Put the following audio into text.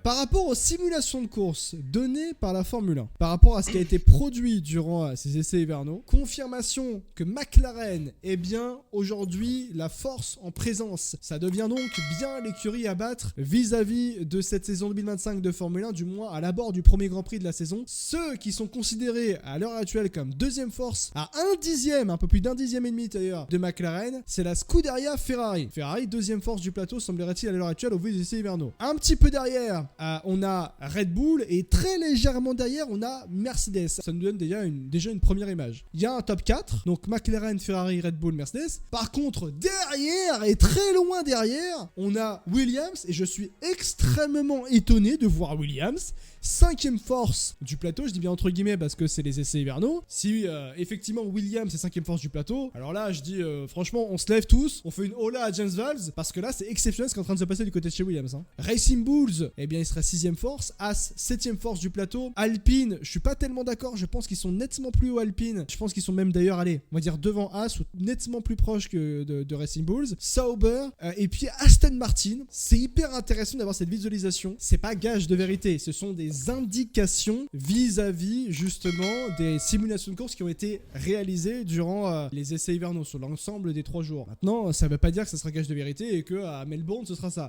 Par rapport aux simulations de course données par la Formule 1, par rapport à ce qui a été produit durant ces essais hivernaux, confirmation que McLaren est bien aujourd'hui la force en présence. Ça devient donc bien l'écurie à battre vis-à-vis de cette saison 2025 de Formule 1, du moins à l'abord du premier Grand Prix de la saison. Ceux qui sont considérés à l'heure actuelle comme deuxième force, à un peu plus d'un dixième et demi d'ailleurs, de McLaren, c'est la Scuderia Ferrari. Ferrari, deuxième force du plateau, semblerait-il à l'heure actuelle au vu des essais hivernaux. Un petit peu derrière, on a Red Bull et très légèrement derrière, on a Mercedes. Ça nous donne déjà une première image. Il y a un top 4, donc McLaren, Ferrari, Red Bull, Mercedes. Par contre, derrière et très loin derrière, on a Williams et je suis extrêmement étonné de voir Williams. Cinquième force du plateau, je dis bien entre guillemets parce que c'est les essais hivernaux. Si effectivement Williams est cinquième force du plateau, alors là je dis franchement on se lève tous, on fait une hola à James Valls parce que là c'est exceptionnel ce qui est en train de se passer du côté de chez Williams. Racing Bulls, eh bien il sera sixième force, As septième force du plateau, Alpine, je suis pas tellement d'accord, je pense qu'ils sont nettement plus haut Alpine, je pense qu'ils sont même d'ailleurs allez, on va dire devant As ou nettement plus proche que de Racing Bulls, Sauber et puis Aston Martin. C'est hyper intéressant d'avoir cette visualisation, c'est pas gage de vérité, ce sont des indications vis-à-vis justement des simulations de course qui ont été réalisées durant les essais hivernaux sur l'ensemble des 3 jours. Maintenant, ça ne veut pas dire que ça sera gage de vérité et qu'à Melbourne ce sera ça.